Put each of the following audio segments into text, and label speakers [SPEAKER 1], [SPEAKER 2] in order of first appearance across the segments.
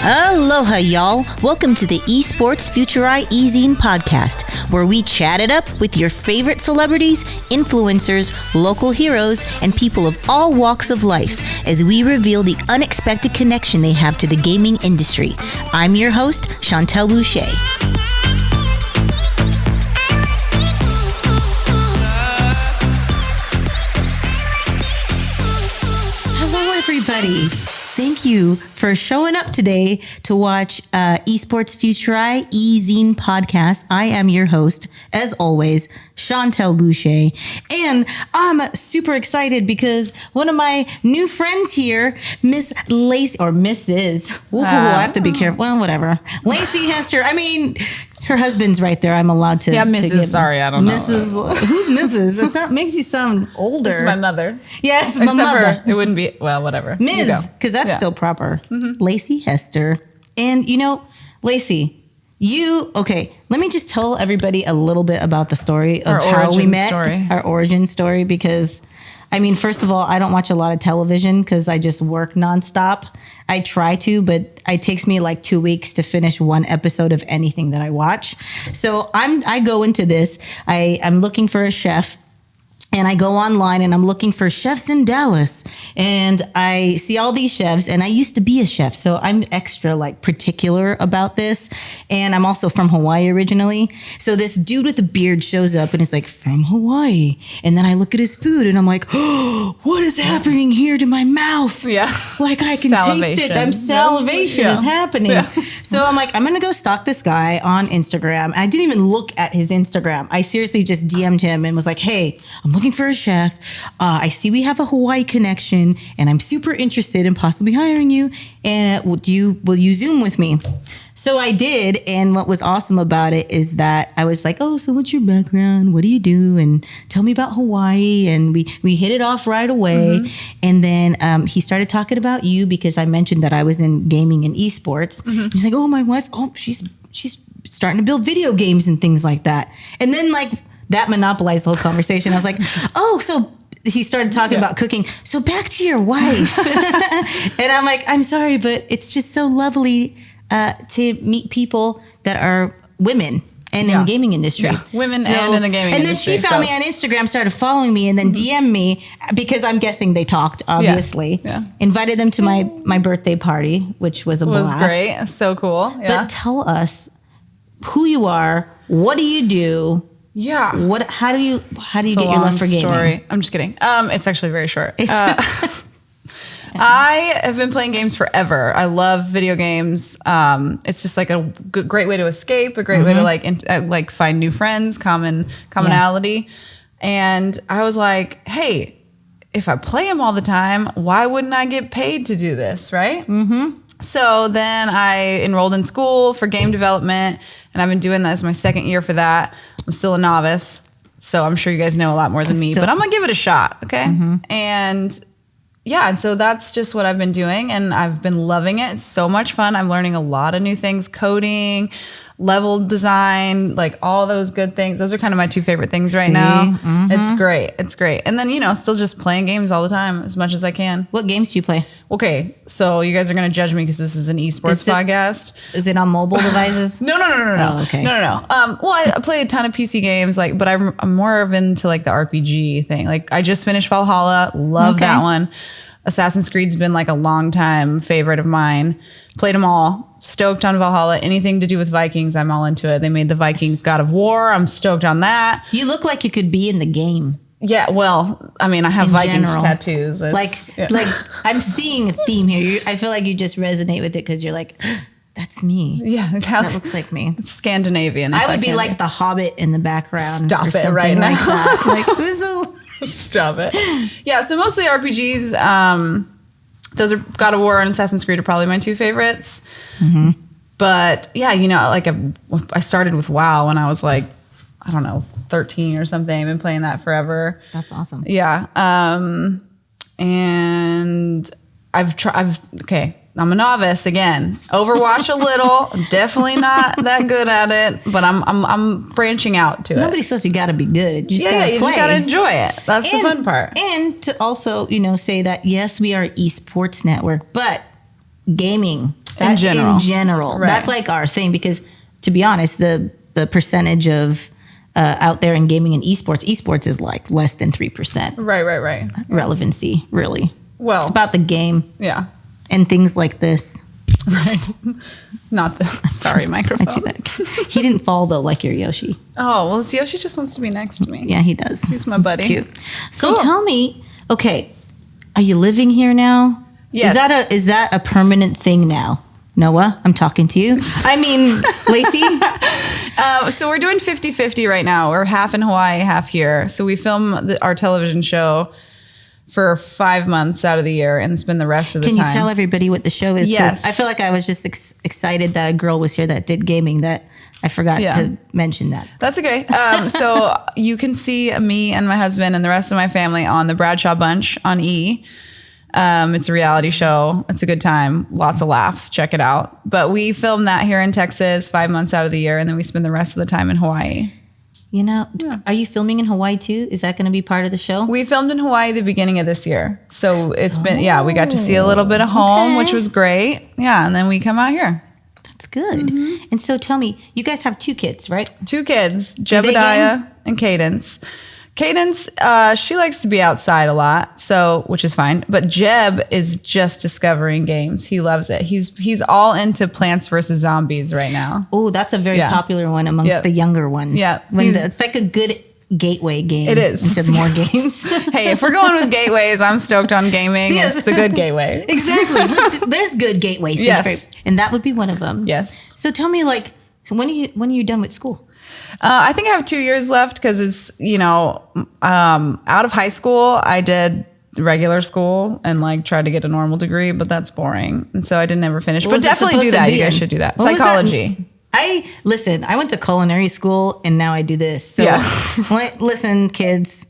[SPEAKER 1] Aloha, y'all. Welcome to the Esports Future Eye E-Zine podcast, where we chat it up with your favorite celebrities, influencers, local heroes, and people of all walks of life as we reveal the unexpected connection they have to the gaming industry. I'm your host, Chantel Boucher. Hello, everybody. Thank you for showing up today to watch Esports Future Eye E-Zine podcast. I am your host, as always, Chantel Boucher. And I'm super excited because one of my new friends here, Miss Lacey, or Mrs. Ooh, I have to be careful. Well, whatever. Lacey Hester. I mean, her husband's right there. I'm allowed to.
[SPEAKER 2] Yeah, Mrs. Sorry, I don't know.
[SPEAKER 1] Mrs. Who's Mrs.? It's not, makes you sound older.
[SPEAKER 2] This is my mother.
[SPEAKER 1] Yes, my mother.
[SPEAKER 2] It wouldn't be, well, whatever.
[SPEAKER 1] Ms., because that's still proper. Mm-hmm. Lacey Hester. And, you know, Lacey, okay, let me just tell everybody a little bit about the story of how we met. Our origin story, because, I mean, first of all, I don't watch a lot of television because I just work nonstop. I try to, but it takes me like 2 weeks to finish one episode of anything that I watch. So I go into this. I'm looking for a chef. And I go online and I'm looking for chefs in Dallas, and I see all these chefs, and I used to be a chef. So I'm extra like particular about this. And I'm also from Hawaii originally. So this dude with a beard shows up and is like, from Hawaii. And then I look at his food and I'm like, oh, what is happening here to my mouth?
[SPEAKER 2] Yeah.
[SPEAKER 1] Like I can taste it. Salivation is happening. Yeah. So I'm like, I'm going to go stalk this guy on Instagram. I didn't even look at his Instagram. I seriously just DM'd him and was like, hey, I'm looking for a chef. I see we have a Hawaii connection, and I'm super interested in possibly hiring you. And will you Zoom with me? So I did, and what was awesome about it is that I was like, oh, so what's your background? What do you do? And tell me about Hawaii. And we hit it off right away. Mm-hmm. And then he started talking about you because I mentioned that I was in gaming and esports. Mm-hmm. He's like, oh, my wife, she's starting to build video games and things like that. And then like that monopolized the whole conversation. I was like, oh, so he started talking about cooking. So back to your wife. And I'm like, I'm sorry, but it's just so lovely to meet people that are women and in the gaming industry. Yeah.
[SPEAKER 2] Women and in the gaming industry.
[SPEAKER 1] And then she found me on Instagram, started following me, and then DM'd me because I'm guessing they talked, obviously. Yeah. Invited them to my birthday party, which was a blast.
[SPEAKER 2] It was great. So cool. Yeah.
[SPEAKER 1] But tell us who you are. What do you do?
[SPEAKER 2] Yeah.
[SPEAKER 1] How do you get your love for gaming? Story.
[SPEAKER 2] I'm just kidding. It's actually very short. I have been playing games forever. I love video games. It's just like a great way to escape, a great way to like find new friends, commonality. And I was like, hey, if I play them all the time, why wouldn't I get paid to do this, right? Mm-hmm. So then I enrolled in school for game development, and I've been doing that as my second year for that. I'm still a novice, so I'm sure you guys know a lot more than me, but I'm going to give it a shot, okay? Mm-hmm. And so that's just what I've been doing, and I've been loving it. It's so much fun. I'm learning a lot of new things, coding, level design, like all those good things. Those are kind of my two favorite things right now. Mm-hmm. It's great. It's great. And then, still just playing games all the time as much as I can.
[SPEAKER 1] What games do you play?
[SPEAKER 2] Okay, so you guys are going to judge me because this is an esports podcast.
[SPEAKER 1] Is it on mobile devices?
[SPEAKER 2] No.
[SPEAKER 1] Oh, okay.
[SPEAKER 2] No. Well, I play a ton of PC games, but I'm more of into like the RPG thing. Like I just finished Valhalla. Love that one. Assassin's Creed's been like a long time favorite of mine. Played them all. Stoked on Valhalla. Anything to do with Vikings, I'm all into it. They made the Vikings God of War. I'm stoked on that.
[SPEAKER 1] You look like you could be in the game.
[SPEAKER 2] Yeah, well, I mean, I have Vikings tattoos.
[SPEAKER 1] Like I'm seeing a theme here. I feel like you just resonate with it because you're like, that's me.
[SPEAKER 2] Yeah,
[SPEAKER 1] that looks like me.
[SPEAKER 2] It's Scandinavian.
[SPEAKER 1] I would be like the Hobbit in the background.
[SPEAKER 2] Stop it right now.
[SPEAKER 1] Like that. Like who's the...
[SPEAKER 2] Stop it. Yeah, so mostly RPGs. Those are God of War and Assassin's Creed are probably my two favorites. Mm-hmm. But yeah, like I started with WoW when I was like, I don't know, 13 or something. I've been playing that forever.
[SPEAKER 1] That's awesome.
[SPEAKER 2] Yeah. And I'm a novice again. Overwatch a little. Definitely not that good at it, but I'm branching out to it.
[SPEAKER 1] Nobody says you got to be good. You just
[SPEAKER 2] you just got to enjoy it. That's the fun part.
[SPEAKER 1] And to also, say that yes, we are esports network, but gaming
[SPEAKER 2] In general. Right.
[SPEAKER 1] That's like our thing, because to be honest, the percentage of out there in gaming and esports is like less than 3%.
[SPEAKER 2] Right.
[SPEAKER 1] Relevancy, really.
[SPEAKER 2] Well,
[SPEAKER 1] it's about the game.
[SPEAKER 2] Yeah.
[SPEAKER 1] And things like this.
[SPEAKER 2] Right. Not the sorry microphone.
[SPEAKER 1] He didn't fall though, like your Yoshi.
[SPEAKER 2] Oh, well, Yoshi just wants to be next to me.
[SPEAKER 1] Yeah, he does.
[SPEAKER 2] He's my buddy.
[SPEAKER 1] It's cute. So tell me, okay, are you living here now?
[SPEAKER 2] Yes.
[SPEAKER 1] Is that a permanent thing now? Noah, I'm talking to you. I mean, Lacey?
[SPEAKER 2] So we're doing 50-50 right now. We're half in Hawaii, half here. So we film our television show for 5 months out of the year and spend the rest of the time.
[SPEAKER 1] Can you tell everybody what the show is?
[SPEAKER 2] Yes.
[SPEAKER 1] I feel like I was just excited that a girl was here that did gaming, that I forgot to mention that.
[SPEAKER 2] That's okay. So you can see me and my husband and the rest of my family on the Bradshaw Buch on E! It's a reality show. It's a good time. Lots of laughs. Check it out. But we film that here in Texas 5 months out of the year, and then we spend the rest of the time in Hawaii.
[SPEAKER 1] You know, are you filming in Hawaii too? Is that going to be part of the show?
[SPEAKER 2] We filmed in Hawaii the beginning of this year. So it's been, we got to see a little bit of home, which was great. Yeah, and then we come out here.
[SPEAKER 1] That's good. Mm-hmm. And so tell me, you guys have 2 kids, right?
[SPEAKER 2] 2 kids, Jebediah and Cadence. Cadence, she likes to be outside a lot, so which is fine. But Jeb is just discovering games. He loves it. He's all into Plants vs. Zombies right now.
[SPEAKER 1] Oh, that's a very popular one amongst the younger ones.
[SPEAKER 2] Yeah,
[SPEAKER 1] it's like a good gateway game.
[SPEAKER 2] It is
[SPEAKER 1] into more games.
[SPEAKER 2] Hey, if we're going with gateways, I'm stoked on gaming. Yes. It's the good gateway.
[SPEAKER 1] Exactly. There's good gateways.
[SPEAKER 2] Yes,
[SPEAKER 1] and that would be one of them.
[SPEAKER 2] Yes.
[SPEAKER 1] So tell me, like, when are you done with school?
[SPEAKER 2] I think I have 2 years left because it's, out of high school, I did regular school and like tried to get a normal degree, but that's boring. And so I didn't ever finish. But definitely do that. You guys should do that. Psychology.
[SPEAKER 1] I went to culinary school and now I do this. So listen, kids,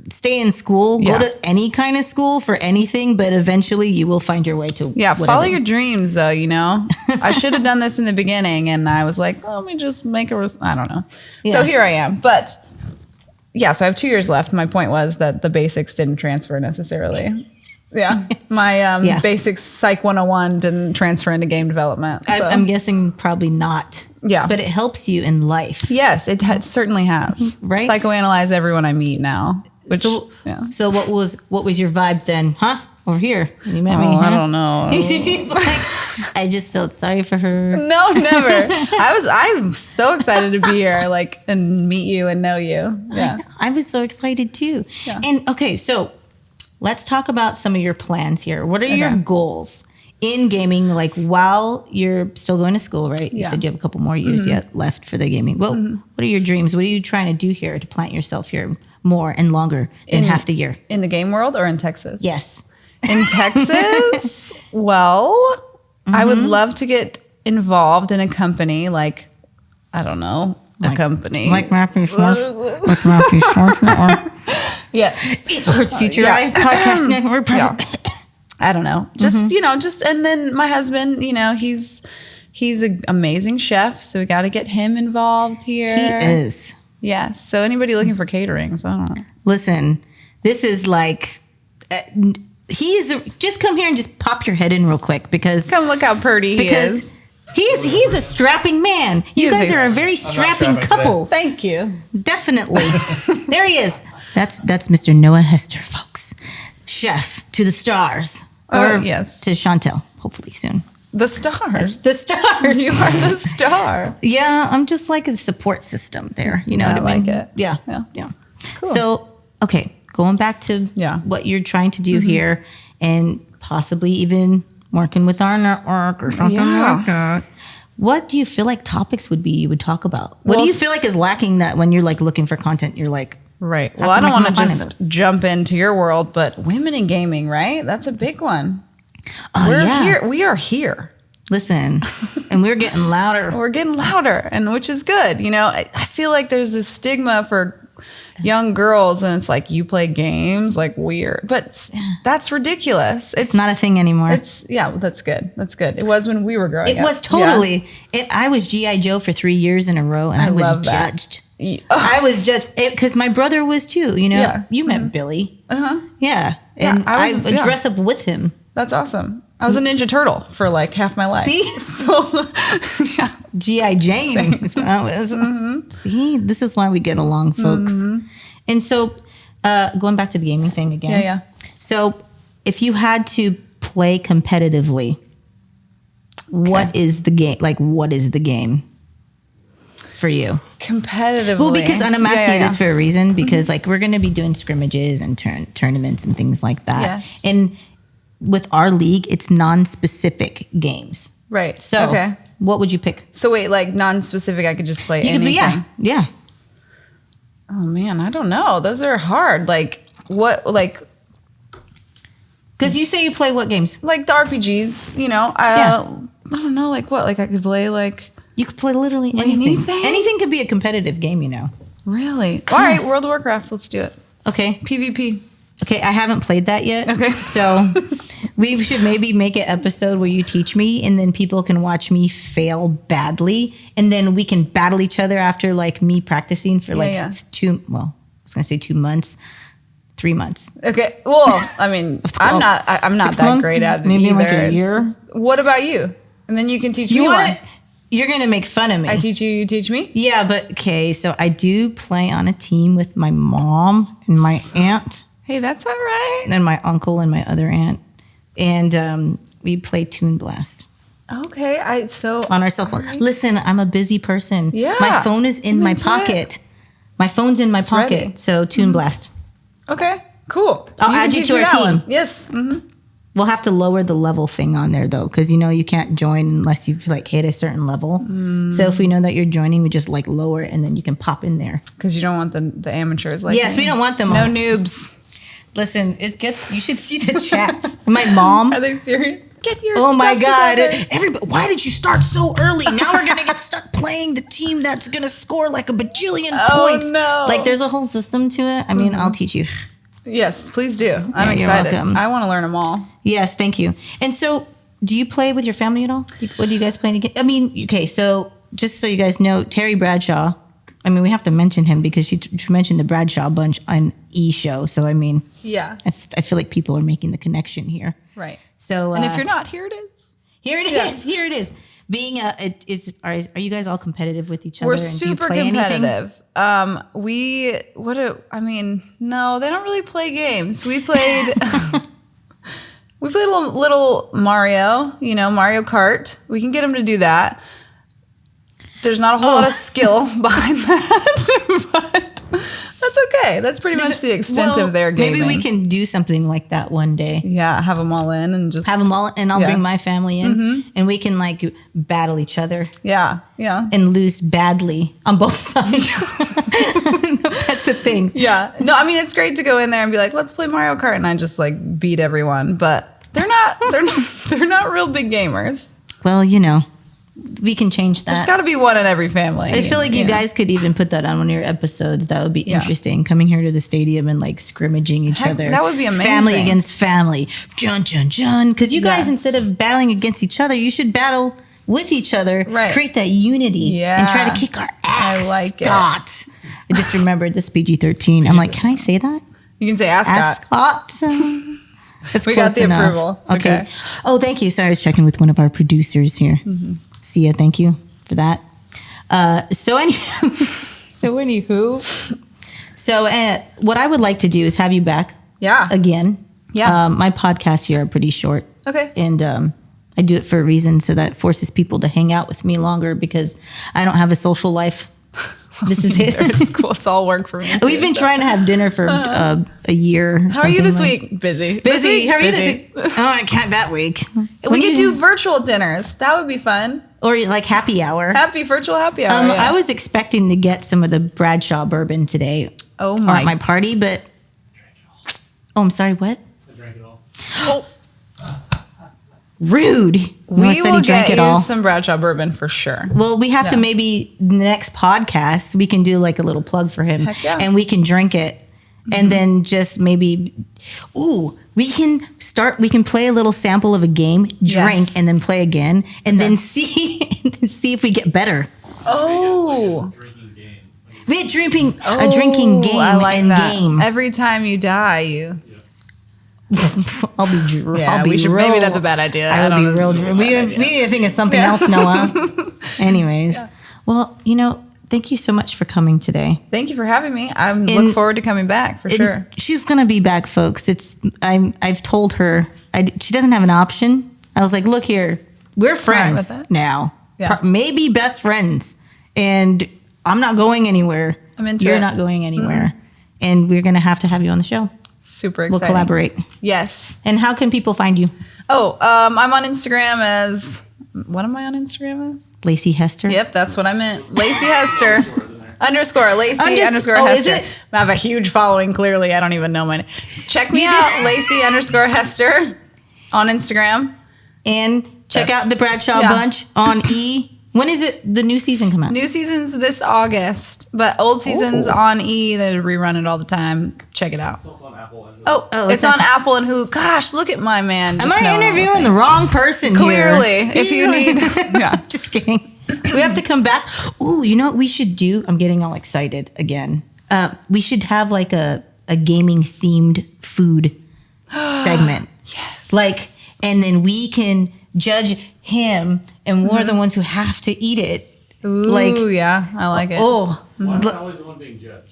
[SPEAKER 1] stay in school, go to any kind of school for anything, but eventually you will find your way to whatever.
[SPEAKER 2] Follow your dreams though, I should have done this in the beginning and I was like, let me just make I don't know. Yeah. So here I am. But so I have 2 years left. My point was that the basics didn't transfer necessarily. My basics Psych 101 didn't transfer into game development. So.
[SPEAKER 1] I'm guessing probably not.
[SPEAKER 2] Yeah.
[SPEAKER 1] But it helps you in life.
[SPEAKER 2] Yes, it certainly has. Right? Psychoanalyze everyone I meet now.
[SPEAKER 1] So what was your vibe then, huh? Over here when you met me? Huh?
[SPEAKER 2] I don't know.
[SPEAKER 1] She's like, I just felt sorry for her.
[SPEAKER 2] No, never. I'm so excited to be here, like, and meet you and know you. Yeah,
[SPEAKER 1] I was so excited too. Yeah. And okay, so let's talk about some of your plans here. What are your goals in gaming? Like while you're still going to school, right? You said you have a couple more years yet left for the gaming. What are your dreams? What are you trying to do here to plant yourself here more and longer than half the year?
[SPEAKER 2] In the game world or in Texas?
[SPEAKER 1] Yes.
[SPEAKER 2] In Texas, I would love to get involved in a company like, I don't know, a company.
[SPEAKER 1] Like Matthew Schwarzman? Like Matthew Schwarzman? Yeah. Esports Future Eye Podcast Network.
[SPEAKER 2] I don't know. Just, and then my husband, he's an amazing chef, so we got to get him involved here.
[SPEAKER 1] He is.
[SPEAKER 2] Yes. So anybody looking for catering? So I don't know.
[SPEAKER 1] Listen, this is like, just come here and just pop your head in real quick because
[SPEAKER 2] come look how pretty he is.
[SPEAKER 1] He's a strapping man. You guys are a very strapping couple.
[SPEAKER 2] Today. Thank you.
[SPEAKER 1] Definitely. There he is. That's Mr. Noah Hester, folks. Chef to the stars. Or to Chantel, hopefully soon.
[SPEAKER 2] The stars.
[SPEAKER 1] The stars.
[SPEAKER 2] You are the star.
[SPEAKER 1] Yeah, I'm just like a support system there. You know what I mean?
[SPEAKER 2] Like it.
[SPEAKER 1] Yeah. Cool. So, okay, going back to what you're trying to do here and possibly even working with our network or something like that. What do you feel like topics would be you would talk about? What do you feel like is lacking that when you're like looking for content, you're like...
[SPEAKER 2] Right. Well, I don't want to just jump into your world, but women in gaming, right? That's a big one.
[SPEAKER 1] Oh,
[SPEAKER 2] here. We are here.
[SPEAKER 1] Listen, and we're getting louder.
[SPEAKER 2] We're getting louder, and which is good. I feel like there's this stigma for young girls, and it's like you play games, like weird, but that's ridiculous. It's
[SPEAKER 1] not a thing anymore.
[SPEAKER 2] That's good. That's good. It was when we were growing up.
[SPEAKER 1] It was totally. I was G.I. Joe for 3 years in a row, and I was judged. I was judged because my brother was too. You met Billy. Yeah, and I would dress up with him.
[SPEAKER 2] That's awesome. I was a Ninja Turtle for like half my life.
[SPEAKER 1] See?
[SPEAKER 2] So, yeah.
[SPEAKER 1] G.I. Jane is what I was. See, this is why we get along, folks. And so, going back to the gaming thing again.
[SPEAKER 2] Yeah.
[SPEAKER 1] So, if you had to play competitively, what is the game? Like, what is the game for you?
[SPEAKER 2] Competitively.
[SPEAKER 1] Well, because I'm asking you this for a reason, because like we're going to be doing scrimmages and tournaments and things like that.
[SPEAKER 2] Yes.
[SPEAKER 1] And with our league, it's non-specific games.
[SPEAKER 2] Right.
[SPEAKER 1] So, what would you pick?
[SPEAKER 2] So wait, like non-specific, I could just play anything.
[SPEAKER 1] Yeah.
[SPEAKER 2] Oh man, I don't know. Those are hard. Like what? Like
[SPEAKER 1] because you say you play what games?
[SPEAKER 2] Like the RPGs. You know. I don't know. Like what? Like I could play like.
[SPEAKER 1] You could play literally anything. Anything could be a competitive game. You know.
[SPEAKER 2] Really? All right. World of Warcraft. Let's do it.
[SPEAKER 1] Okay.
[SPEAKER 2] PvP.
[SPEAKER 1] Okay, I haven't played that yet.
[SPEAKER 2] Okay.
[SPEAKER 1] So we should maybe make an episode where you teach me and then people can watch me fail badly. And then we can battle each other after like me practicing for like 2 months, 3 months.
[SPEAKER 2] Okay. Well, I mean, I'm not that
[SPEAKER 1] months,
[SPEAKER 2] great at it
[SPEAKER 1] maybe
[SPEAKER 2] either.
[SPEAKER 1] like a year.
[SPEAKER 2] What about you? And then you can teach me more.
[SPEAKER 1] You're going to make fun of me.
[SPEAKER 2] I teach you, you teach me?
[SPEAKER 1] Yeah, but okay. So I do play on a team with my mom and my aunt.
[SPEAKER 2] Hey, that's all right.
[SPEAKER 1] And my uncle and my other aunt. And we play Toon Blast.
[SPEAKER 2] Okay.
[SPEAKER 1] On our cell phone.
[SPEAKER 2] Right.
[SPEAKER 1] Listen, I'm a busy person.
[SPEAKER 2] Yeah.
[SPEAKER 1] My phone is in my pocket. My phone's in my pocket.
[SPEAKER 2] Ready.
[SPEAKER 1] So Toon Blast.
[SPEAKER 2] Okay. Cool.
[SPEAKER 1] I'll add you to our team.
[SPEAKER 2] Yes. Mm-hmm.
[SPEAKER 1] We'll have to lower the level thing on there though, because you know you can't join unless you've like hit a certain level. So if we know that you're joining, we just like lower it and then you can pop in there.
[SPEAKER 2] Because you don't want the amateurs like
[SPEAKER 1] Yes,
[SPEAKER 2] me.
[SPEAKER 1] we don't want them.
[SPEAKER 2] No noobs.
[SPEAKER 1] Listen, you should see the chats. My mom.
[SPEAKER 2] Are they serious? Get your
[SPEAKER 1] Oh my God.
[SPEAKER 2] together.
[SPEAKER 1] Everybody, why did you start so early? Now we're going to get stuck playing the team that's going to score like a bajillion points.
[SPEAKER 2] No.
[SPEAKER 1] Like there's a whole system to it. I mean, I'll teach you.
[SPEAKER 2] Yes, please do. I'm
[SPEAKER 1] you're
[SPEAKER 2] excited.
[SPEAKER 1] welcome.
[SPEAKER 2] I want to learn them all.
[SPEAKER 1] Yes, thank you. And so do you play with your family at all? What do you guys play again? I mean, okay, so just so you guys know, Terry Bradshaw, I mean, we have to mention him because she mentioned the Bradshaw Bunch on E! Show. So, I mean,
[SPEAKER 2] Yeah.
[SPEAKER 1] I feel like people are making the connection here.
[SPEAKER 2] Right.
[SPEAKER 1] So,
[SPEAKER 2] And if you're not, here it is.
[SPEAKER 1] Here it is. Here it is. Being are you guys all competitive with each other?
[SPEAKER 2] We're
[SPEAKER 1] and do you
[SPEAKER 2] super
[SPEAKER 1] play
[SPEAKER 2] competitive. No, they don't really play games. We played we played a little Mario, Mario Kart. We can get them to do that. There's not a whole lot of skill behind that, but that's okay. That's pretty much the extent of their gaming.
[SPEAKER 1] Maybe we can do something like that one day.
[SPEAKER 2] Yeah, have them all in and just
[SPEAKER 1] Have them all, and I'll bring my family in, and we can like battle each other.
[SPEAKER 2] Yeah.
[SPEAKER 1] And lose badly on both sides. That's the thing.
[SPEAKER 2] Yeah. No, I mean it's great to go in there and be like, let's play Mario Kart, and I just like beat everyone. But they're not real big gamers.
[SPEAKER 1] Well, we can change that.
[SPEAKER 2] There's got to be one in every family.
[SPEAKER 1] I feel like you guys could even put that on one of your episodes. That would be interesting. Coming here to the stadium and like scrimmaging each other.
[SPEAKER 2] That would be amazing.
[SPEAKER 1] Family against family. Jun. Because you guys, instead of battling against each other, you should battle with each other.
[SPEAKER 2] Right.
[SPEAKER 1] Create that unity.
[SPEAKER 2] Yeah.
[SPEAKER 1] And try to kick our ass.
[SPEAKER 2] I like it.
[SPEAKER 1] I just remembered this PG-13. I'm like, can I say that?
[SPEAKER 2] You can say ascot.
[SPEAKER 1] Ascot. That's
[SPEAKER 2] We
[SPEAKER 1] close
[SPEAKER 2] got the
[SPEAKER 1] enough.
[SPEAKER 2] approval.
[SPEAKER 1] Okay. Oh, thank you. Sorry, I was checking with one of our producers here. Sia, thank you for that. So what I would like to do is have you back.
[SPEAKER 2] Yeah.
[SPEAKER 1] Again.
[SPEAKER 2] Yeah.
[SPEAKER 1] My podcasts here are pretty short.
[SPEAKER 2] Okay.
[SPEAKER 1] And I do it for a reason, so that forces people to hang out with me longer because I don't have a social life. This is it.
[SPEAKER 2] It's cool. It's all work for me.
[SPEAKER 1] We've been trying to have dinner for a year.
[SPEAKER 2] How are you this week? Busy.
[SPEAKER 1] Busy. How are you this week? Oh, I can't that week.
[SPEAKER 2] We could do virtual dinners. That would be fun.
[SPEAKER 1] Or like happy hour.
[SPEAKER 2] Virtual happy hour.
[SPEAKER 1] I was expecting to get some of the Bradshaw bourbon today.
[SPEAKER 2] Oh
[SPEAKER 1] at my party, but I'm sorry. What?
[SPEAKER 3] I drank it all.
[SPEAKER 2] Oh.
[SPEAKER 1] Rude.
[SPEAKER 2] We will get you some Bradshaw bourbon for sure.
[SPEAKER 1] Well, we have to maybe the next podcast we can do like a little plug for him, and we can drink it, and then just maybe, we can play a little sample of a game, drink, and then play again, and then see if we get better.
[SPEAKER 2] Oh.
[SPEAKER 3] Drinking game.
[SPEAKER 1] A drinking game
[SPEAKER 2] I like
[SPEAKER 1] and
[SPEAKER 2] that.
[SPEAKER 1] game.
[SPEAKER 2] Every time you die, you.
[SPEAKER 1] I'll be drunk.
[SPEAKER 2] Yeah, maybe that's a bad idea.
[SPEAKER 1] I would be real drunk. We need to think of something else, Noah. Anyways, well, thank you so much for coming today.
[SPEAKER 2] Thank you for having me. I look forward to coming back for sure.
[SPEAKER 1] She's gonna be back, folks. I've told her she doesn't have an option. I was like, look here, we're friends now, maybe best friends, and I'm not going anywhere. You're not going anywhere, and we're gonna have to have you on the show.
[SPEAKER 2] Super exciting.
[SPEAKER 1] We'll collaborate.
[SPEAKER 2] Yes.
[SPEAKER 1] And how can people find you?
[SPEAKER 2] Oh, I'm on Instagram as. What am I on Instagram as?
[SPEAKER 1] Lacey Hester.
[SPEAKER 2] Yep, that's what I meant. Lacey Hester. _ Lacey _ Hester. I have a huge following, clearly. I don't even know my name. Check me out, Lacey _ Hester on Instagram.
[SPEAKER 1] And check out the Bradshaw Bunch on E. When is it the new season come out?
[SPEAKER 2] New season's this August, but old season's on E. They rerun it all the time. Check it out.
[SPEAKER 3] It's also on Apple and
[SPEAKER 2] it's on Apple and Hulu. Gosh, look at my man.
[SPEAKER 1] Am I interviewing the wrong person
[SPEAKER 2] Clearly,
[SPEAKER 1] here?
[SPEAKER 2] if you need. Yeah.
[SPEAKER 1] Just kidding. We have to come back. Ooh, you know what we should do? I'm getting all excited again. We should have like a gaming themed food segment.
[SPEAKER 2] Yes.
[SPEAKER 1] And then we can judge him, and we're the ones who have to eat it.
[SPEAKER 2] Ooh, yeah, I like it.
[SPEAKER 3] Why am I always the one being judged?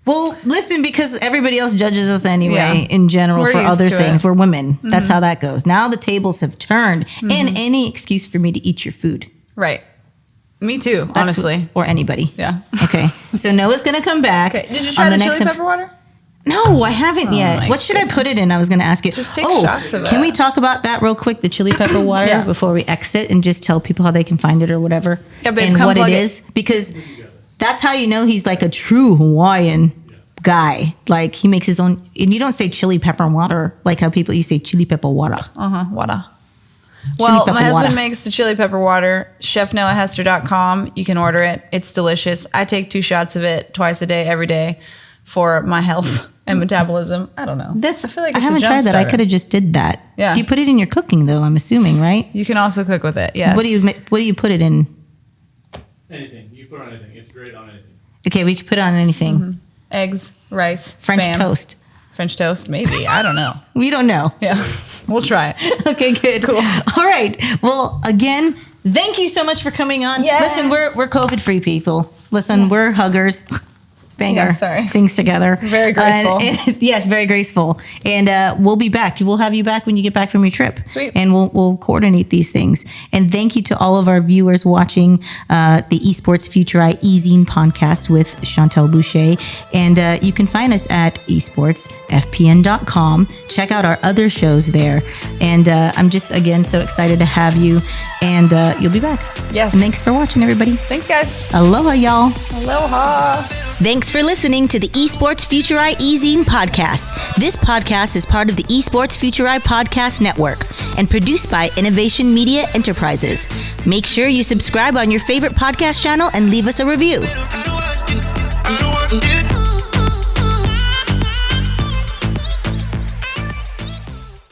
[SPEAKER 1] Well, listen, because everybody else judges us anyway in general for other things. We're women. That's how that goes. Now the tables have turned, and any excuse for me to eat your food.
[SPEAKER 2] Right. Me too, honestly.
[SPEAKER 1] Or anybody.
[SPEAKER 2] Yeah.
[SPEAKER 1] Okay. So Noah's going to come back.
[SPEAKER 2] Okay. Did you try the chili pepper water?
[SPEAKER 1] No, I haven't yet. What should I put it in? I was going to ask you.
[SPEAKER 2] Just take shots of it.
[SPEAKER 1] Can we talk about that real quick, the chili pepper water, before we exit, and just tell people how they can find it or whatever?
[SPEAKER 2] Yeah, babe,
[SPEAKER 1] and
[SPEAKER 2] come
[SPEAKER 1] what
[SPEAKER 2] plug
[SPEAKER 1] it is? Because that's how you know he's like a true Hawaiian guy. Like, he makes his own, and you don't say chili pepper water like how people, you say chili pepper water.
[SPEAKER 2] Water. Well, my husband makes the chili pepper water, chefnoahhester.com. You can order it. It's delicious. I take 2 shots of it twice a day, every day, for my health and metabolism. I don't know. I feel like it's
[SPEAKER 1] I haven't tried that. I could have just did that.
[SPEAKER 2] Yeah.
[SPEAKER 1] Do you put it in your cooking though? I'm assuming, right?
[SPEAKER 2] You can also cook with it. Yes.
[SPEAKER 1] What do you put it in?
[SPEAKER 3] Anything. You put on anything. It's great on anything.
[SPEAKER 1] Okay, we could put it on anything.
[SPEAKER 2] Eggs, rice,
[SPEAKER 1] French
[SPEAKER 2] Spam.
[SPEAKER 1] toast.
[SPEAKER 2] French toast, maybe. I don't know.
[SPEAKER 1] We don't know.
[SPEAKER 2] Yeah. We'll try it.
[SPEAKER 1] Okay, good.
[SPEAKER 2] Cool.
[SPEAKER 1] All right. Well, again, thank you so much for coming on.
[SPEAKER 2] Yeah.
[SPEAKER 1] Listen, we're COVID-free people. Listen, we're huggers. Bang our things together.
[SPEAKER 2] Very graceful.
[SPEAKER 1] Yes, very graceful. And we'll be back. We'll have you back when you get back from your trip.
[SPEAKER 2] Sweet.
[SPEAKER 1] And we'll coordinate these things. And thank you to all of our viewers watching the Esports Future Eye E-Zine podcast with Chantel Boucher. And you can find us at esportsfpn.com. Check out our other shows there. And I'm just, again, so excited to have you. And you'll be back.
[SPEAKER 2] Yes.
[SPEAKER 1] And thanks for watching, everybody.
[SPEAKER 2] Thanks, guys.
[SPEAKER 1] Aloha, y'all.
[SPEAKER 2] Aloha.
[SPEAKER 1] Thanks for listening to the Esports Future Eye E-Zine podcast. This podcast is part of the Esports Future Eye podcast network and produced by Innovation Media Enterprises. Make sure you subscribe on your favorite podcast channel and leave us a review.